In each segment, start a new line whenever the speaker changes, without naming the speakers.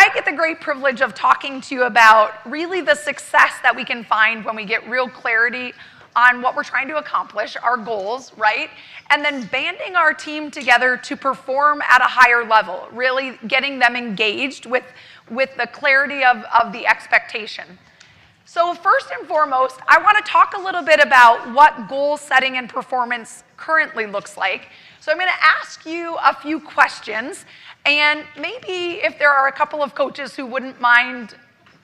I get the great privilege of talking to you about really the success that we can find when we get real clarity on what we're trying to accomplish, our goals, right? And then banding our team together to perform at a higher level, really getting them engaged with the clarity of the expectation. So first and foremost, I want to talk a little bit about what goal setting and performance currently looks like. So I'm going to ask you a few questions, and maybe if there are a couple of coaches who wouldn't mind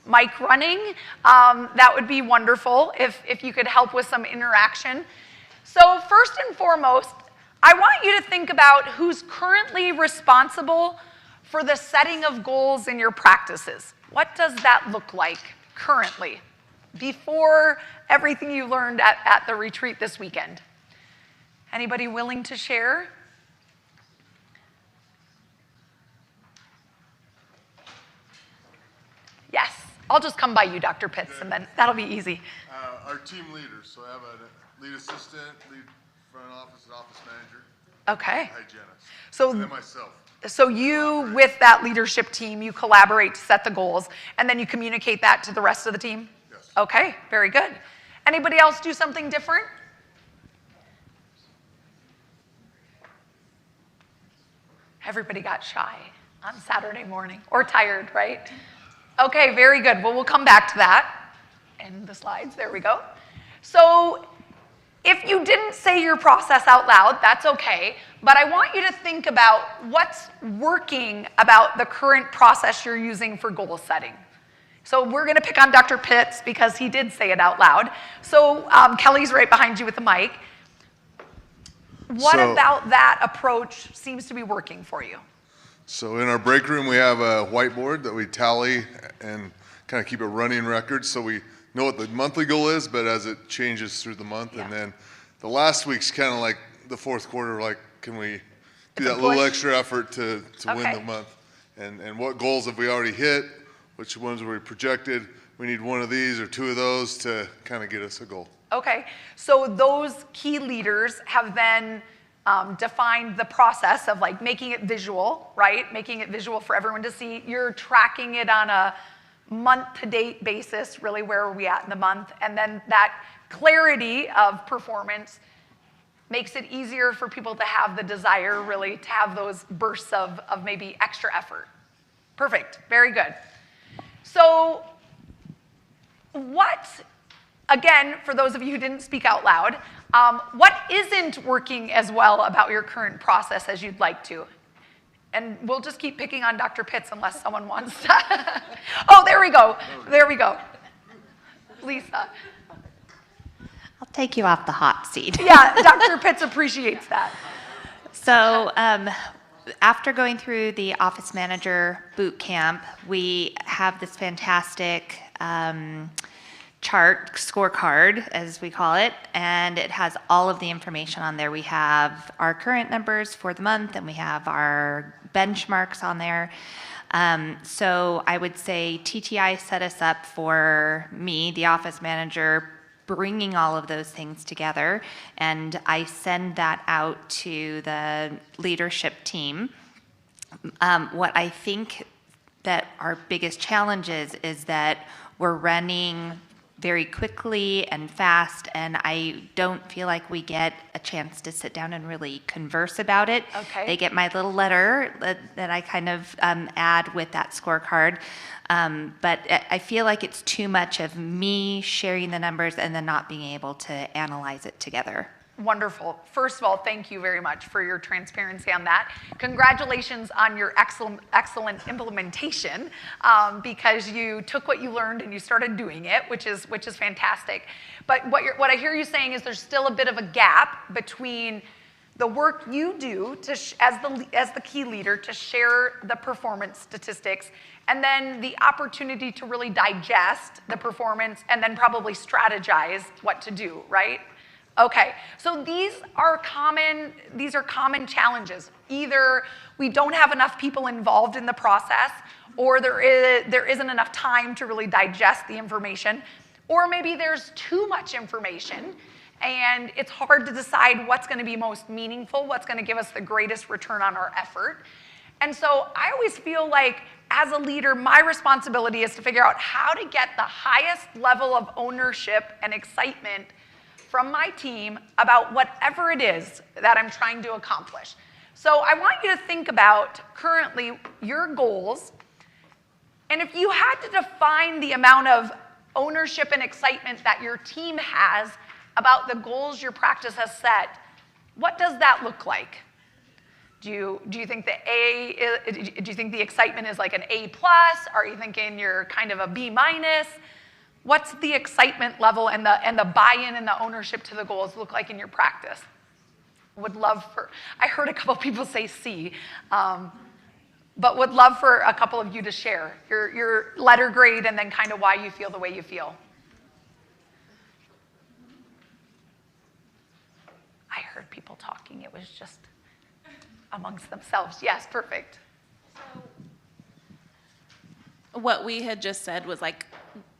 mic running, that would be wonderful if you could help with some interaction. So first and foremost, I want you to think about who's currently responsible for the setting of goals in your practices. What does that look like currently, before everything you learned at the retreat this weekend? Anybody willing to share? Yes, I'll just come by you, Dr. Pitts, and then that'll be easy.
Our team leaders, so I have a lead assistant, lead front office, and office manager.
Okay.
Hygienist. And then myself.
So you, with that leadership team, you collaborate to set the goals, and then you communicate that to the rest of the team?
Yes.
Okay, very good. Anybody else do something different? Everybody got shy on Saturday morning, or tired, right? Okay, very good. Well, we'll come back to that in the slides. There we go. So if you didn't say your process out loud, that's okay, but I want you to think about what's working about the current process you're using for goal setting. So we're going to pick on Dr. Pitts because he did say it out loud. So Kelly's right behind you with the mic. What about that approach seems to be working for you?
So in our break room, we have a whiteboard that we tally and kind of keep a running record, so we know what the monthly goal is, but as it changes through the month. Yeah. And then the last week's kind of like the fourth quarter, like, can we do that little extra effort to win the month? And what goals have we already hit? Which ones were we projected? We need one of these or two of those to kind of get us a goal. Okay, so those key leaders have then defined the process of like making it visual, right? Making it visual for everyone to see. You're tracking it on a month-to-date basis, really where are we at in the month, and then that clarity of performance makes it easier for people to have the desire really to have those bursts of maybe extra effort. Perfect, very good. So what, again, for those of you who didn't speak out loud, what isn't working as well about your current process as you'd like to? And we'll just keep picking on Dr. Pitts unless someone wants to. Oh, there we go. There we go. Lisa.
I'll take you off the hot seat.
Yeah, Dr. Pitts appreciates that.
So after going through the office manager boot camp, we have this fantastic chart, scorecard, as we call it, and it has all of the information on there. We have our current numbers for the month, and we have our benchmarks on there. So I would say TTI set us up for me, the office manager, bringing all of those things together, and I send that out to the leadership team. What I think that our biggest challenge is that we're running very quickly and fast, and I don't feel like we get a chance to sit down and really converse about it.
Okay.
They get my little letter that I kind of add with that scorecard, but I feel like it's too much of me sharing the numbers and then not being able to analyze it together.
Wonderful. First of all, thank you very much for your transparency on that. Congratulations on your excellent implementation, because you took what you learned and you started doing it, which is fantastic. But what I hear you saying is there's still a bit of a gap between the work you do as the key leader to share the performance statistics, and then the opportunity to really digest the performance and then probably strategize what to do, right? Okay, so these are common challenges. Either we don't have enough people involved in the process, or there isn't enough time to really digest the information, or maybe there's too much information and it's hard to decide what's going to be most meaningful, what's going to give us the greatest return on our effort. And so I always feel like as a leader, my responsibility is to figure out how to get the highest level of ownership and excitement from my team about whatever it is that I'm trying to accomplish. So I want you to think about currently your goals, and if you had to define the amount of ownership and excitement that your team has about the goals your practice has set, what does that look like? Do you think do you think the excitement is like an A+? Are you thinking you're kind of a B-? What's the excitement level and the buy-in and the ownership to the goals look like in your practice? I heard a couple people say C, but would love for a couple of you to share your letter grade and then kind of why you feel the way you feel. I heard people talking. It was just amongst themselves. Yes, perfect.
So what we had just said was like,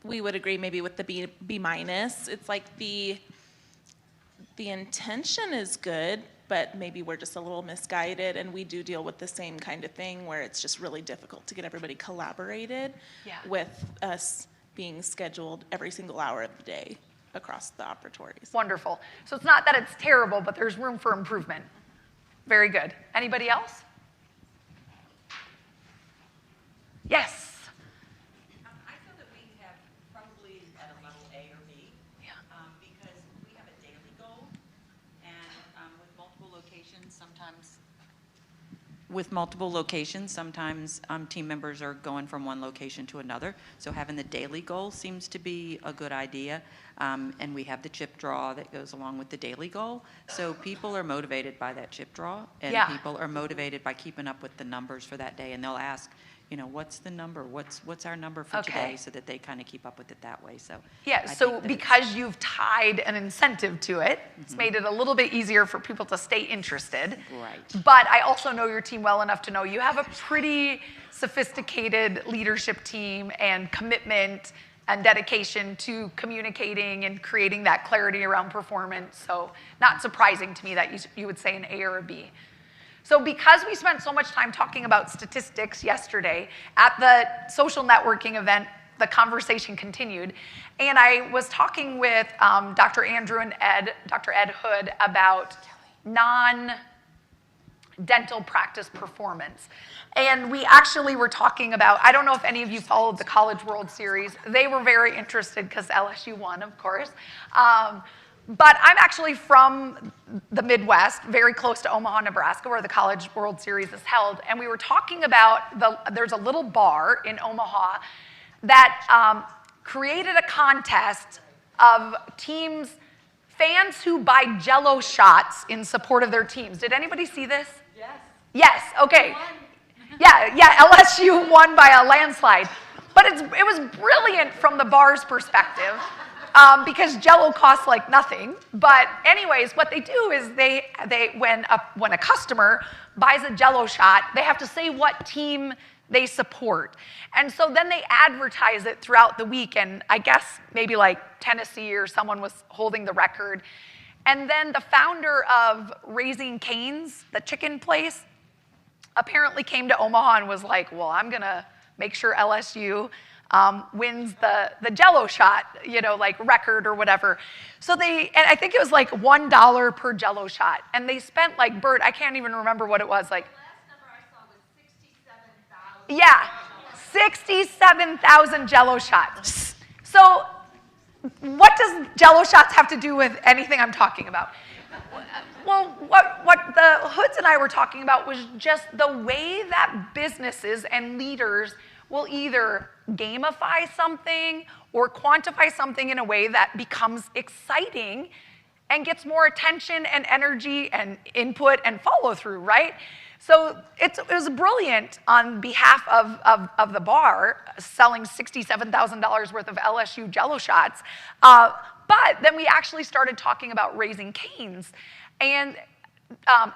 we would agree maybe with the B-. It's like the intention is good, but maybe we're just a little misguided, and we do deal with the same kind of thing where it's just really difficult to get everybody collaborated with us being scheduled every single hour of the day across the operatories.
Wonderful. So it's not that it's terrible, but there's room for improvement. Very good. Anybody else? Yes.
I feel that we have probably at a level A or B, because we have a daily goal, and with multiple locations, sometimes team members are going from one location to another. So having the daily goal seems to be a good idea. And we have the chip draw that goes along with the daily goal. So people are motivated by that chip draw, and people are motivated by keeping up with the numbers for that day. And they'll ask, what's the number? What's our number for today? So that they kind of keep up with it that way. So
so because you've tied an incentive to it, it's made it a little bit easier for people to stay interested.
Right.
But I also know your team well enough to know you have a pretty sophisticated leadership team and commitment and dedication to communicating and creating that clarity around performance. So not surprising to me that you would say an A or a B. So because we spent so much time talking about statistics yesterday, at the social networking event, the conversation continued. And I was talking with Dr. Andrew and Dr. Ed Hood about non-dental practice performance. And we actually were talking about, I don't know if any of you followed the College World Series. They were very interested because LSU won, of course. But I'm actually from the Midwest, very close to Omaha, Nebraska, where the College World Series is held. And we were talking about, there's a little bar in Omaha that created a contest of fans who buy Jell-O shots in support of their teams. Did anybody see this?
Yes.
Yes, okay. Yeah, LSU won by a landslide. But it was brilliant from the bar's perspective because Jell-O costs like nothing. But anyways, what they do is when a customer buys a Jell-O shot, they have to say what team they support. And so then they advertise it throughout the week, and I guess maybe like Tennessee or someone was holding the record. And then the founder of Raising Cane's, the chicken place, apparently came to Omaha and was like, well, I'm going to make sure LSU wins the Jell-O shot, like record or whatever. So and I think it was like $1 per Jell-O shot. And they spent like, Bert, I can't even remember what it was. Like, the last number I saw was 67,000 Jell-O shots. So what does Jell-O shots have to do with anything I'm talking about? Well, what the Hoods and I were talking about was just the way that businesses and leaders will either gamify something or quantify something in a way that becomes exciting and gets more attention and energy and input and follow through, right? So it was brilliant on behalf of the bar selling $67,000 worth of LSU Jell-O shots. But then we actually started talking about Raising Cane's. And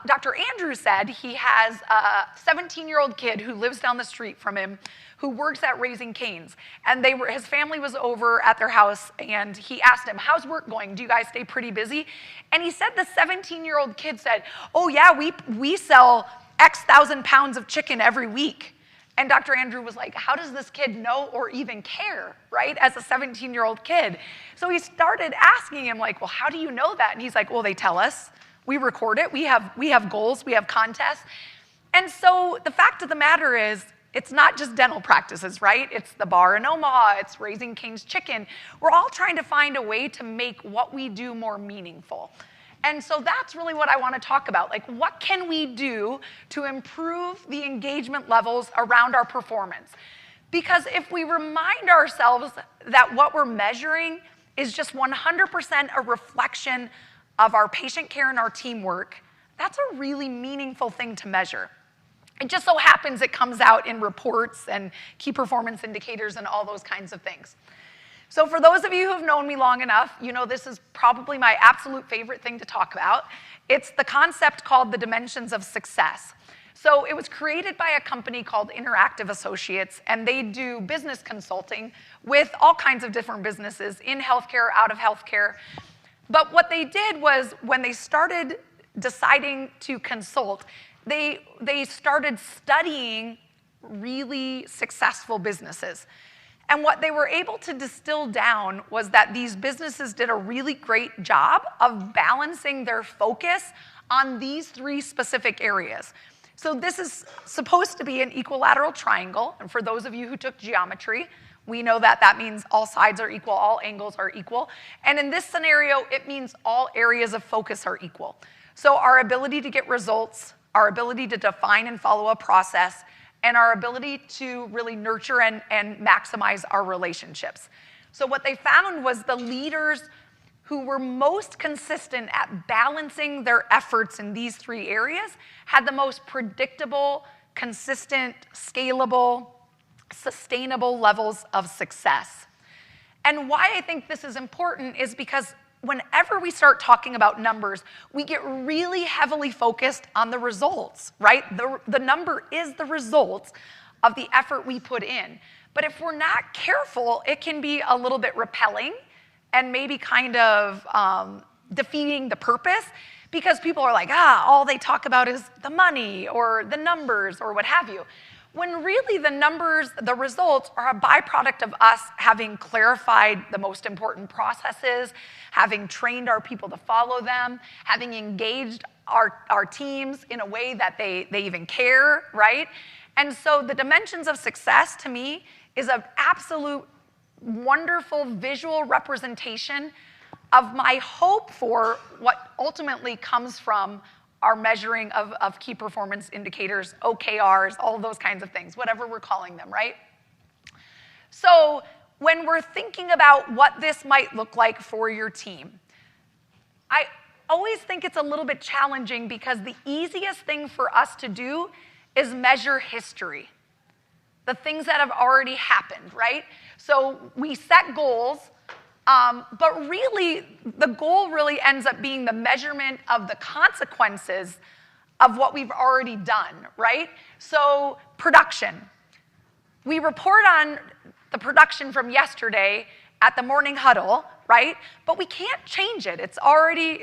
Dr. Andrew said he has a 17-year-old kid who lives down the street from him who works at Raising Cane's. And his family was over at their house, and he asked him, how's work going? Do you guys stay pretty busy? And he said the 17-year-old kid said, oh yeah, we sell X thousand pounds of chicken every week. And Dr. Andrew was like, how does this kid know or even care, right, as a 17-year-old kid? So he started asking him, like, well, how do you know that? And he's like, well, they tell us. We record it. We have goals. We have contests. And so the fact of the matter is, it's not just dental practices, right? It's the bar in Omaha. It's Raising Cane's Chicken. We're all trying to find a way to make what we do more meaningful. And so that's really what I want to talk about. Like, what can we do to improve the engagement levels around our performance? Because if we remind ourselves that what we're measuring is just 100% a reflection of our patient care and our teamwork, that's a really meaningful thing to measure. It just so happens it comes out in reports and key performance indicators and all those kinds of things. So for those of you who've known me long enough, you know this is probably my absolute favorite thing to talk about. It's the concept called the dimensions of success. So it was created by a company called Interactive Associates, and they do business consulting with all kinds of different businesses in healthcare, out of healthcare. But what they did was when they started deciding to consult, they started studying really successful businesses. And what they were able to distill down was that these businesses did a really great job of balancing their focus on these three specific areas. So this is supposed to be an equilateral triangle. And for those of you who took geometry, we know that that means all sides are equal, all angles are equal. And in this scenario, it means all areas of focus are equal. So our ability to get results, our ability to define and follow a process, and our ability to really nurture and maximize our relationships. So what they found was the leaders who were most consistent at balancing their efforts in these three areas had the most predictable, consistent, scalable, sustainable levels of success. And why I think this is important is because whenever we start talking about numbers, we get really heavily focused on the results, right? The number is the result of the effort we put in. But if we're not careful, it can be a little bit repelling and maybe kind of defeating the purpose, because people are like, all they talk about is the money or the numbers or what have you. When really the numbers, the results, are a byproduct of us having clarified the most important processes, having trained our people to follow them, having engaged our teams in a way that they even care, right? And so the dimensions of success, to me, is an absolute wonderful visual representation of my hope for what ultimately comes from our measuring of key performance indicators, OKRs, all those kinds of things, whatever we're calling them, right? So when we're thinking about what this might look like for your team, I always think it's a little bit challenging because the easiest thing for us to do is measure history, the things that have already happened, right? So we set goals, but really, the goal really ends up being the measurement of the consequences of what we've already done, right? So production. We report on the production from yesterday at the morning huddle, right? But we can't change it. It's already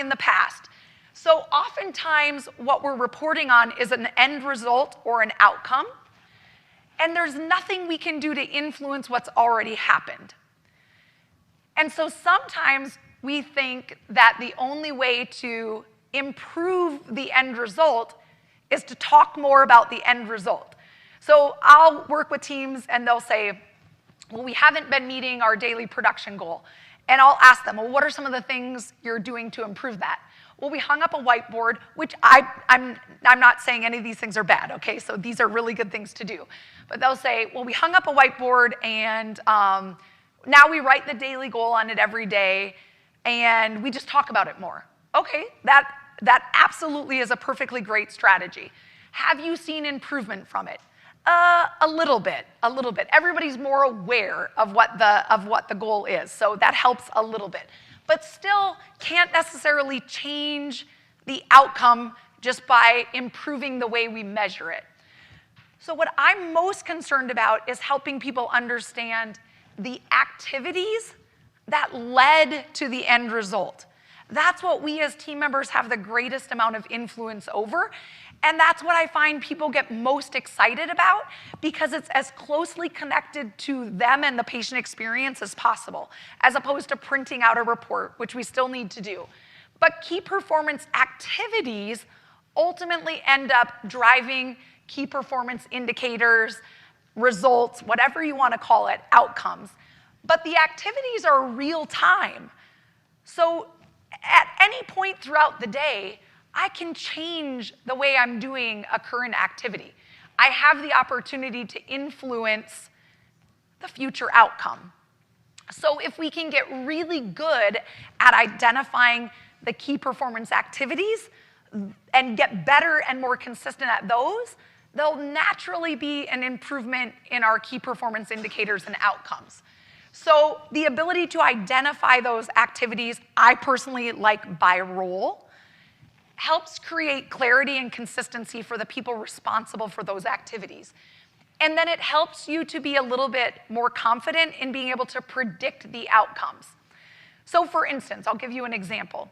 in the past. So oftentimes, what we're reporting on is an end result or an outcome, and there's nothing we can do to influence what's already happened. And so sometimes we think that the only way to improve the end result is to talk more about the end result. So I'll work with teams and they'll say, well, we haven't been meeting our daily production goal. And I'll ask them, well, what are some of the things you're doing to improve that? Well, we hung up a whiteboard, which I'm not saying any of these things are bad, okay? So these are really good things to do. But they'll say, well, we hung up a whiteboard and now we write the daily goal on it every day, and we just talk about it more. Okay, that absolutely is a perfectly great strategy. Have you seen improvement from it? A little bit. Everybody's more aware of what the goal is, so that helps a little bit. But still can't necessarily change the outcome just by improving the way we measure it. So what I'm most concerned about is helping people understand the activities that led to the end result. That's what we as team members have the greatest amount of influence over. And that's what I find people get most excited about because it's as closely connected to them and the patient experience as possible, as opposed to printing out a report, which we still need to do. But key performance activities ultimately end up driving key performance indicators, results, whatever you want to call it, outcomes. But the activities are real time. So at any point throughout the day, I can change the way I'm doing a current activity. I have the opportunity to influence the future outcome. So if we can get really good at identifying the key performance activities and get better and more consistent at those, there'll naturally be an improvement in our key performance indicators and outcomes. So the ability to identify those activities, I personally like by role, helps create clarity and consistency for the people responsible for those activities. And then it helps you to be a little bit more confident in being able to predict the outcomes. So for instance, I'll give you an example.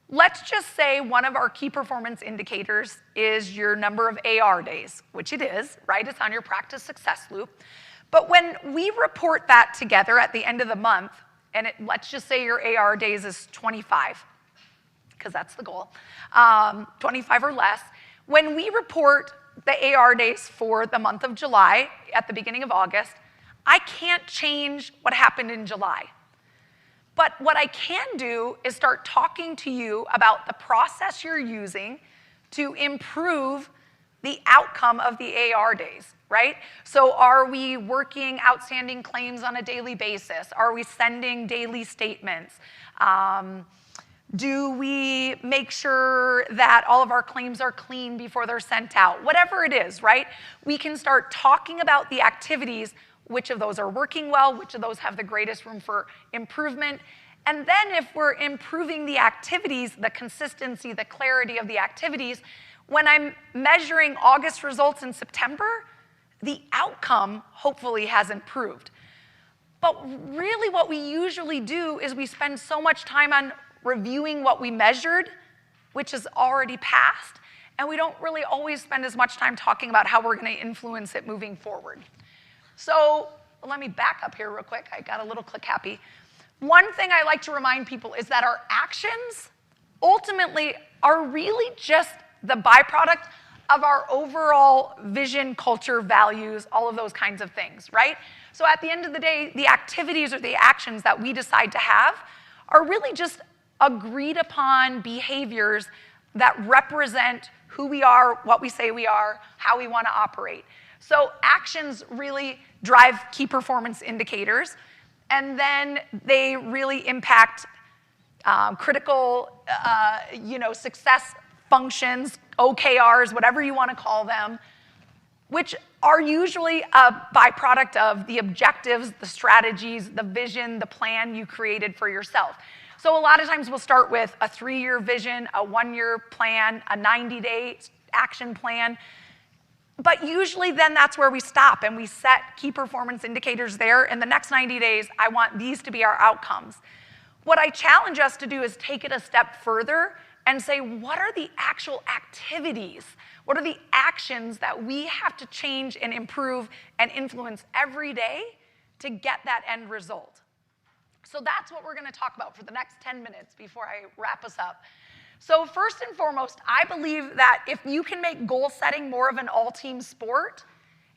Let's just say one of our key performance indicators is your number of AR days, which it is, right? It's on your practice success loop. But when we report that together at the end of the month, and let's just say your AR days is 25, because that's the goal, 25 or less. When we report the AR days for the month of July at the beginning of August, I can't change what happened in July. But what I can do is start talking to you about the process you're using to improve the outcome of the AR days, right? So are we working outstanding claims on a daily basis? Are we sending daily statements? Do we make sure that all of our claims are clean before they're sent out? Whatever it is, right? We can start talking about the activities, which of those are working well, which of those have the greatest room for improvement. And then if we're improving the activities, the consistency, the clarity of the activities, when I'm measuring August results in September, the outcome hopefully has improved. But really what we usually do is we spend so much time on reviewing what we measured, which is already past, and we don't really always spend as much time talking about how we're going to influence it moving forward. So let me back up here real quick. I got a little click happy. One thing I like to remind people is that our actions ultimately are really just the byproduct of our overall vision, culture, values, all of those kinds of things, right? So at the end of the day, the activities or the actions that we decide to have are really just agreed upon behaviors that represent who we are, what we say we are, how we want to operate. So actions really drive key performance indicators, and then they really impact critical success functions, OKRs, whatever you want to call them, which are usually a byproduct of the objectives, the strategies, the vision, the plan you created for yourself. So a lot of times we'll start with a 3-year vision, a 1-year plan, a 90-day action plan. But usually then that's where we stop and we set key performance indicators there. In the next 90 days, I want these to be our outcomes. What I challenge us to do is take it a step further and say, what are the actual activities? What are the actions that we have to change and improve and influence every day to get that end result? So that's what we're going to talk about for the next 10 minutes before I wrap us up. So first and foremost, I believe that if you can make goal setting more of an all-team sport,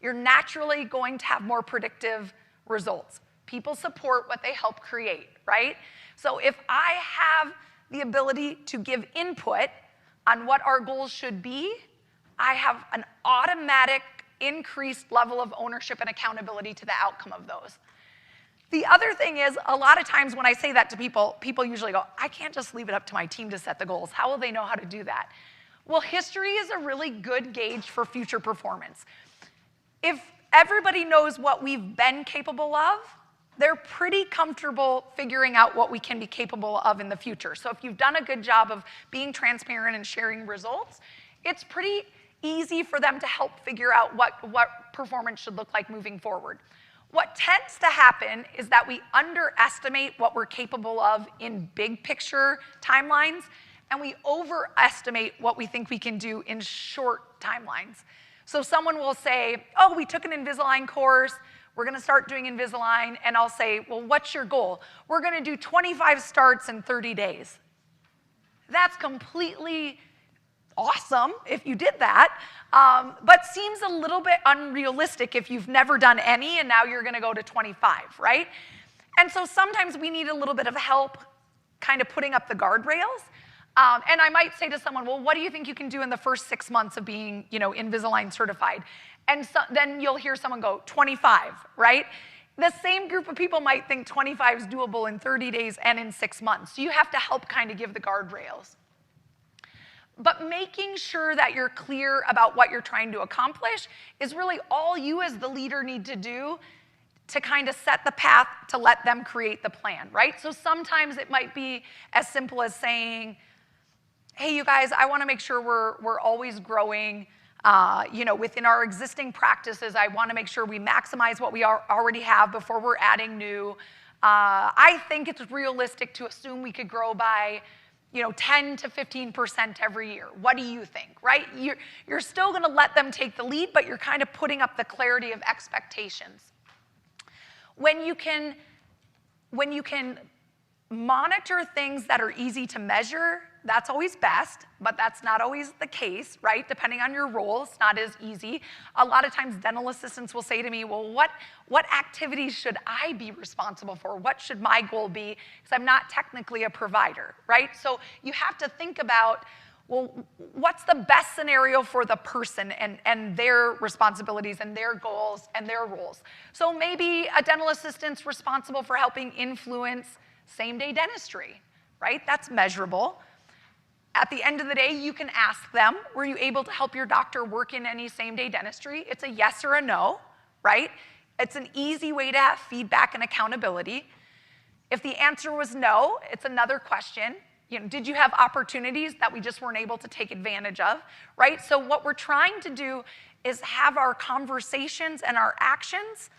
you're naturally going to have more predictive results. People support what they help create, right? So if I have the ability to give input on what our goals should be, I have an automatic increased level of ownership and accountability to the outcome of those. The other thing is, a lot of times when I say that to people, people usually go, I can't just leave it up to my team to set the goals. How will they know how to do that? Well, history is a really good gauge for future performance. If everybody knows what we've been capable of, they're pretty comfortable figuring out what we can be capable of in the future. So if you've done a good job of being transparent and sharing results, it's pretty easy for them to help figure out what performance should look like moving forward. What tends to happen is that we underestimate what we're capable of in big picture timelines, and we overestimate what we think we can do in short timelines. So someone will say, oh, we took an Invisalign course, we're gonna start doing Invisalign, and I'll say, well, what's your goal? We're gonna do 25 starts in 30 days. That's completely awesome if you did that, but seems a little bit unrealistic if you've never done any and now you're gonna go to 25, right? And so sometimes we need a little bit of help kind of putting up the guardrails. And I might say to someone, well, what do you think you can do in the first 6 months of being, Invisalign certified? And so, then you'll hear someone go, 25, right? The same group of people might think 25 is doable in 30 days and in 6 months. So you have to help kind of give the guardrails. But making sure that you're clear about what you're trying to accomplish is really all you as the leader need to do to kind of set the path to let them create the plan, right? So sometimes it might be as simple as saying, hey, you guys, I want to make sure we're always growing. Within our existing practices, I want to make sure we maximize what we already have before we're adding new. I think it's realistic to assume we could grow by 10 to 15% every year. What do you think, right? You're still going to let them take the lead, but you're kind of putting up the clarity of expectations. When you can monitor things that are easy to measure, that's always best, but that's not always the case, right? Depending on your role, it's not as easy. A lot of times dental assistants will say to me, well, what activities should I be responsible for? What should my goal be? Because I'm not technically a provider, right? So you have to think about, well, what's the best scenario for the person and their responsibilities and their goals and their roles? So maybe a dental assistant's responsible for helping influence same-day dentistry, right? That's measurable. At the end of the day, you can ask them, were you able to help your doctor work in any same-day dentistry? It's a yes or a no, right? It's an easy way to have feedback and accountability. If the answer was no, it's another question. Did you have opportunities that we just weren't able to take advantage of, right? So what we're trying to do is have our conversations and our actions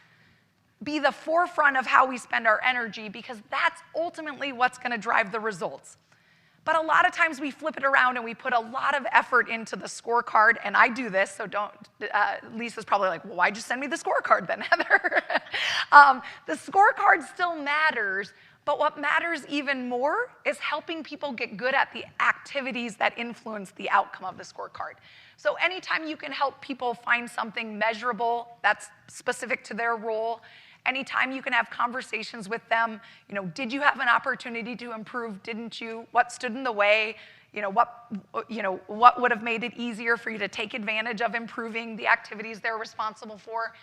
be the forefront of how we spend our energy, because that's ultimately what's going to drive the results. But a lot of times we flip it around and we put a lot of effort into the scorecard, and I do this, so don't, Lisa's probably like, well, why'd you send me the scorecard then, Heather? The scorecard still matters, but what matters even more is helping people get good at the activities that influence the outcome of the scorecard. So anytime you can help people find something measurable that's specific to their role, anytime you can have conversations with them, did you have an opportunity to improve? Didn't you? What stood in the way? What would have made it easier for you to take advantage of improving the activities they're responsible for?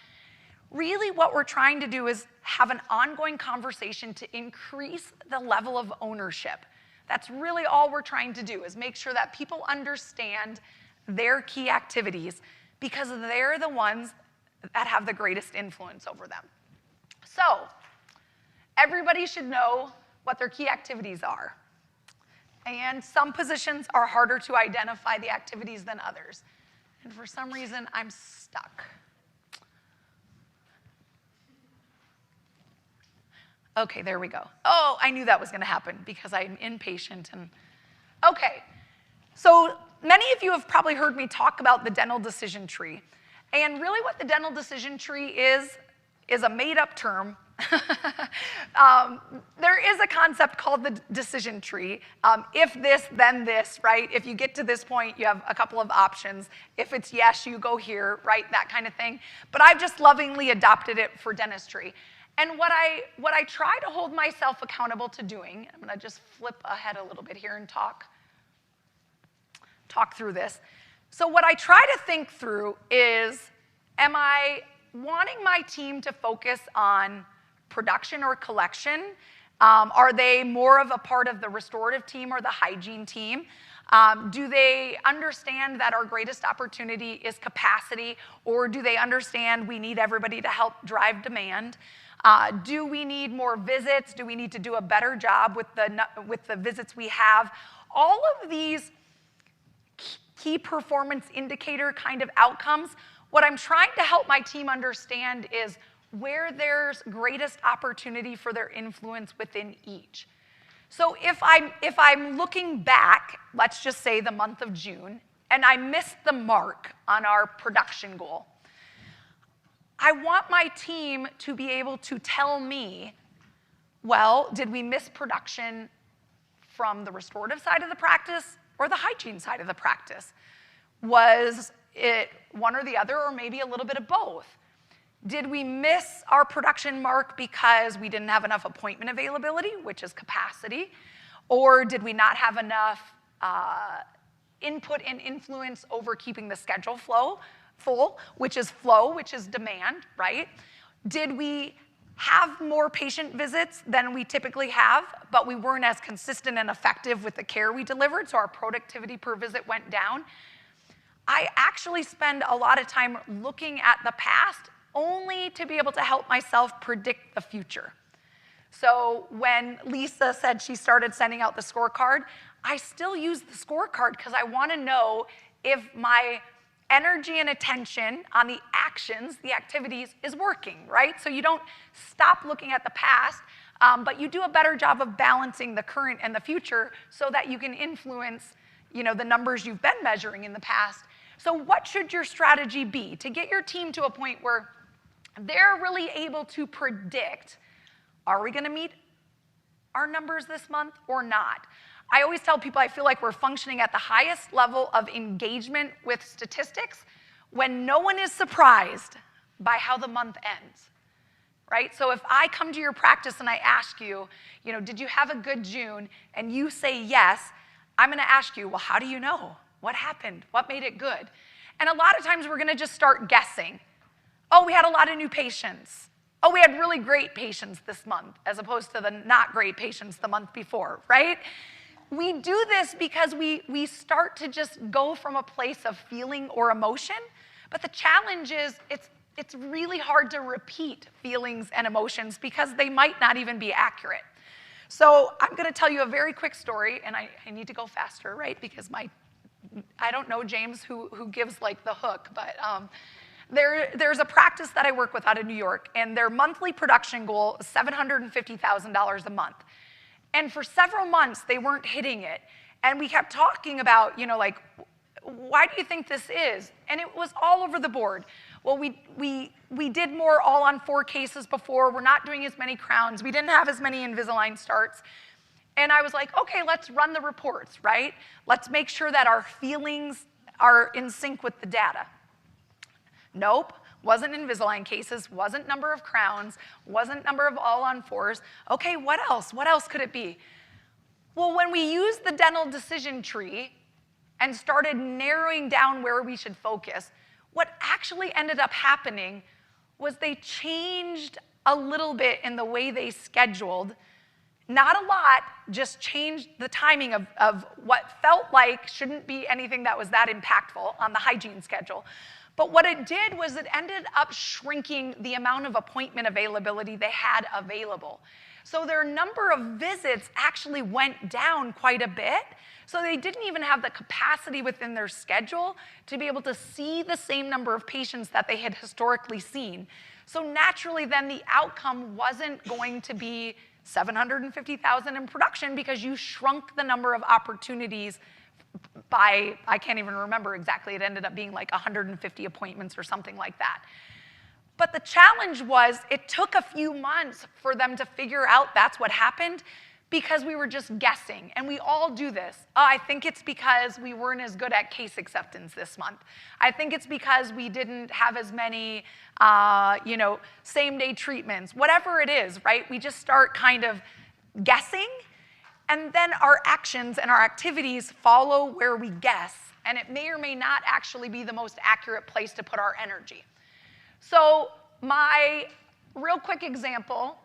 Really what we're trying to do is have an ongoing conversation to increase the level of ownership. That's really all we're trying to do, is make sure that people understand their key activities, because they're the ones that have the greatest influence over them. So, everybody should know what their key activities are. And some positions are harder to identify the activities than others. And for some reason, I'm stuck. Okay, there we go. Oh, I knew that was going to happen because I'm impatient. Okay, so many of you have probably heard me talk about the dental decision tree. And really what the dental decision tree is a made-up term. There is a concept called the decision tree. If this, then this, right? If you get to this point, you have a couple of options. If it's yes, you go here, right? That kind of thing. But I've just lovingly adopted it for dentistry. And what I try to hold myself accountable to doing, I'm going to just flip ahead a little bit here and talk through this. So what I try to think through is, am I wanting my team to focus on production or collection? Are they more of a part of the restorative team or the hygiene team? Do they understand that our greatest opportunity is capacity, or do they understand we need everybody to help drive demand? Do we need more visits? Do we need to do a better job with the visits we have? All of these key performance indicator kind of outcomes, what I'm trying to help my team understand is where there's greatest opportunity for their influence within each. So if I'm looking back, let's just say the month of June, and I missed the mark on our production goal, I want my team to be able to tell me, well, did we miss production from the restorative side of the practice or the hygiene side of the practice? Was it one or the other, or maybe a little bit of both? Did we miss our production mark because we didn't have enough appointment availability, which is capacity? Or did we not have enough input and influence over keeping the schedule full, which is flow, which is demand, right? Did we have more patient visits than we typically have, but we weren't as consistent and effective with the care we delivered, so our productivity per visit went down? I actually spend a lot of time looking at the past only to be able to help myself predict the future. So when Lisa said she started sending out the scorecard, I still use the scorecard because I want to know if my energy and attention on the actions, the activities, is working, right? So you don't stop looking at the past, but you do a better job of balancing the current and the future so that you can influence, the numbers you've been measuring in the past. So what should your strategy be to get your team to a point where they're really able to predict, are we going to meet our numbers this month or not? I always tell people I feel like we're functioning at the highest level of engagement with statistics when no one is surprised by how the month ends, right? So if I come to your practice and I ask you, did you have a good June? And you say yes, I'm going to ask you, well, how do you know? What happened? What made it good? And a lot of times we're going to just start guessing. Oh, we had a lot of new patients. Oh, we had really great patients this month, as opposed to the not great patients the month before, right? We do this because we start to just go from a place of feeling or emotion, but the challenge is it's really hard to repeat feelings and emotions because they might not even be accurate. So I'm going to tell you a very quick story, and I need to go faster, right? Because I don't know James who gives like the hook, but there's a practice that I work with out of New York, and their monthly production goal is $750,000 a month. And for several months, they weren't hitting it. And we kept talking about, why do you think this is? And it was all over the board. Well, we did more all-on-4 cases before. We're not doing as many crowns. We didn't have as many Invisalign starts. And I was like, okay, let's run the reports, right? Let's make sure that our feelings are in sync with the data. Nope, wasn't Invisalign cases, wasn't number of crowns, wasn't number of all-on-4s. Okay, what else? What else could it be? Well, when we used the dental decision tree and started narrowing down where we should focus, what actually ended up happening was they changed a little bit in the way they scheduled. Not a lot, just changed the timing of what felt like shouldn't be anything that was that impactful on the hygiene schedule. But what it did was it ended up shrinking the amount of appointment availability they had available. So their number of visits actually went down quite a bit. So they didn't even have the capacity within their schedule to be able to see the same number of patients that they had historically seen. So naturally then the outcome wasn't going to be $750,000 in production because you shrunk the number of opportunities by, I can't even remember exactly, it ended up being like 150 appointments or something like that. But the challenge was it took a few months for them to figure out that's what happened because we were just guessing. And we all do this. I think it's because we weren't as good at case acceptance this month. I think it's because we didn't have as many, same-day treatments. Whatever it is, right? We just start kind of guessing. And then our actions and our activities follow where we guess, and it may or may not actually be the most accurate place to put our energy. So my real quick example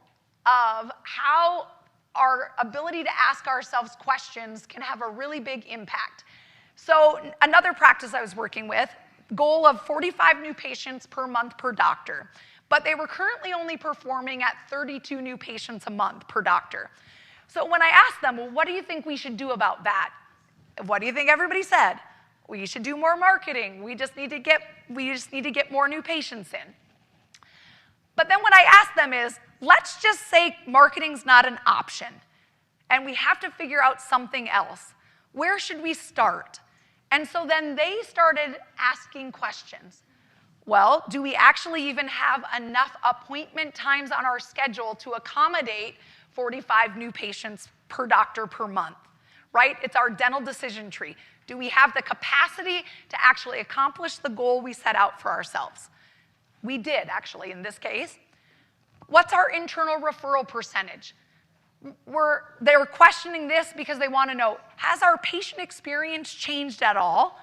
of how our ability to ask ourselves questions can have a really big impact. So another practice I was working with, goal of 45 new patients per month per doctor, but they were currently only performing at 32 new patients a month per doctor. So when I asked them, well, what do you think we should do about that? What do you think everybody said? We should do more marketing. We just need to get more new patients in. But then what I asked them is, let's just say marketing's not an option. and we have to figure out something else. Where should we start? And so then they started asking questions. Well, do we actually even have enough appointment times on our schedule to accommodate 45 new patients per doctor per month, right? It's our dental decision tree. Do we have the capacity to actually accomplish the goal we set out for ourselves? We did, actually, in this case. What's our internal referral percentage? They were questioning this because they want to know, has our patient experience changed at all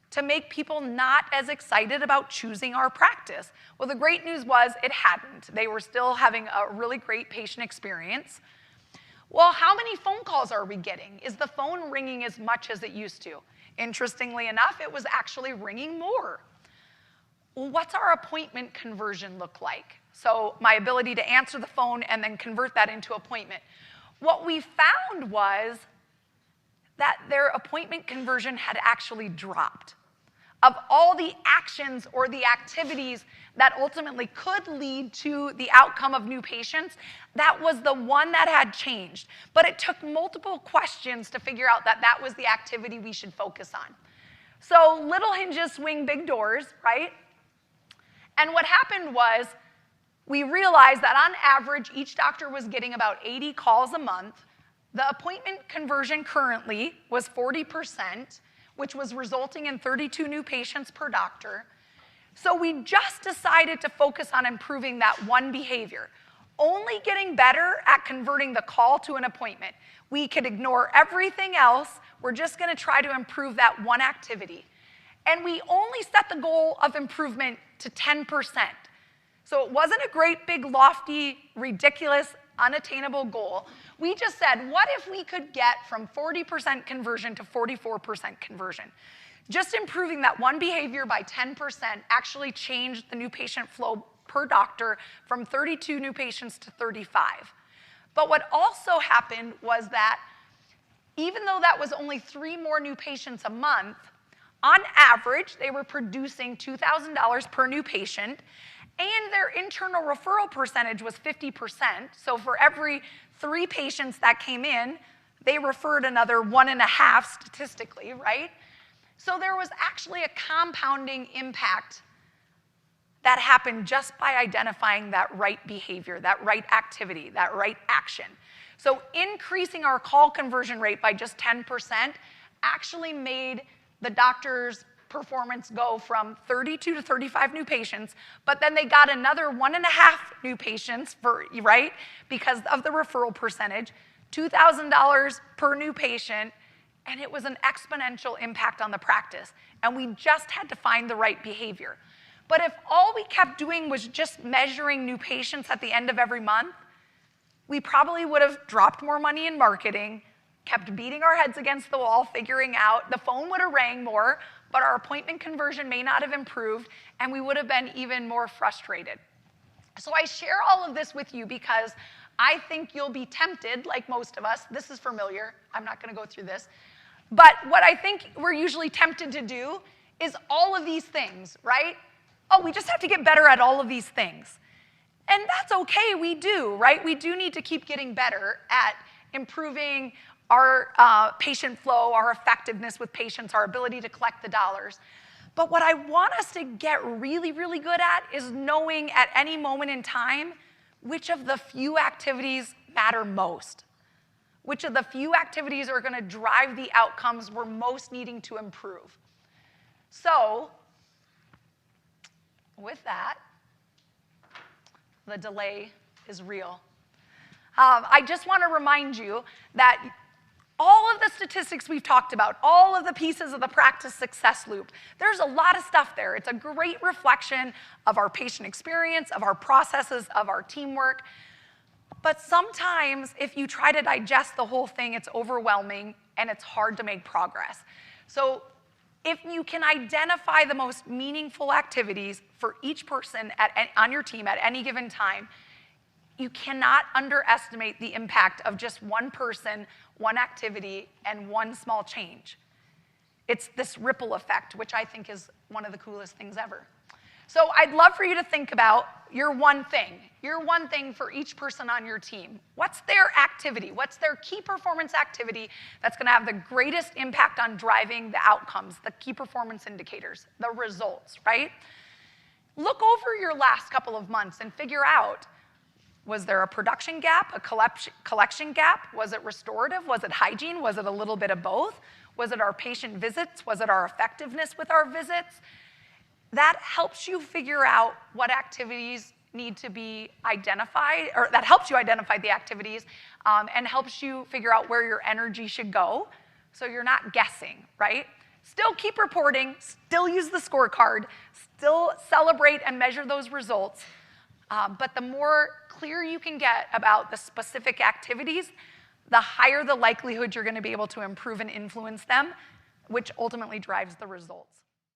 to make people not as excited about choosing our practice? Well, the great news was it hadn't. They were still having a really great patient experience. Well, how many phone calls are we getting? Is the phone ringing as much as it used to? Interestingly enough, it was actually ringing more. Well, what's our appointment conversion look like? So my ability to answer the phone and then convert that into appointment. What we found was that their appointment conversion had actually dropped. Of all the actions or the activities that ultimately could lead to the outcome of new patients, that was the one that had changed. But it took multiple questions to figure out that that was the activity we should focus on. So little hinges swing big doors, right? And what happened was we realized that on average, each doctor was getting about 80 calls a month. The appointment conversion currently was 40%, which was resulting in 32 new patients per doctor. So we just decided to focus on improving that one behavior, only getting better at converting the call to an appointment. We could ignore everything else. We're just going to try to improve that one activity. And we only set the goal of improvement to 10%. So it wasn't a great, big, lofty, ridiculous, unattainable goal. We just said, what if we could get from 40% conversion to 44% conversion? Just improving that one behavior by 10% actually changed the new patient flow per doctor from 32 new patients to 35. But what also happened was that even though that was only 3 more new patients a month, on average, they were producing $2,000 per new patient, and their internal referral percentage was 50%. So for every 3 patients that came in, they referred another 1.5 statistically, right? So there was actually a compounding impact that happened just by identifying that right behavior, that right activity, that right action. So increasing our call conversion rate by just 10% actually made the doctor's performance go from 32 to 35 new patients, but then they got another 1.5 new patients, right, because of the referral percentage, $2,000 per new patient, and it was an exponential impact on the practice. And we just had to find the right behavior. But if all we kept doing was just measuring new patients at the end of every month, we probably would have dropped more money in marketing, kept beating our heads against the wall, figuring out, the phone would have rang more, but our appointment conversion may not have improved, and we would have been even more frustrated. So I share all of this with you because I think you'll be tempted, like most of us. This is familiar. I'm not going to go through this. But what I think we're usually tempted to do is all of these things, right? Oh, we just have to get better at all of these things. And that's okay, we do, right? We do need to keep getting better at improving our patient flow, our effectiveness with patients, our ability to collect the dollars. But what I want us to get really, really good at is knowing at any moment in time which of the few activities matter most. Which of the few activities are going to drive the outcomes we're most needing to improve. So, with that, the delay is real. I just want to remind you that all of the statistics we've talked about, all of the pieces of the practice success loop, there's a lot of stuff there. It's a great reflection of our patient experience, of our processes, of our teamwork. But sometimes, if you try to digest the whole thing, it's overwhelming and it's hard to make progress. So if you can identify the most meaningful activities for each person on your team at any given time, you cannot underestimate the impact of just one person, one activity, and one small change. It's this ripple effect, which I think is one of the coolest things ever. So I'd love for you to think about your one thing for each person on your team. What's their activity? What's their key performance activity that's gonna have the greatest impact on driving the outcomes, the key performance indicators, the results, right? Look over your last couple of months and figure out, was there a production gap, a collection gap? Was it restorative? Was it hygiene? Was it a little bit of both? Was it our patient visits? Was it our effectiveness with our visits? That helps you figure out what activities need to be identified, or that helps you identify the activities and helps you figure out where your energy should go so you're not guessing, right? Still keep reporting, still use the scorecard, still celebrate and measure those results, but the more clear you can get about the specific activities, the higher the likelihood you're going to be able to improve and influence them, which ultimately drives the results.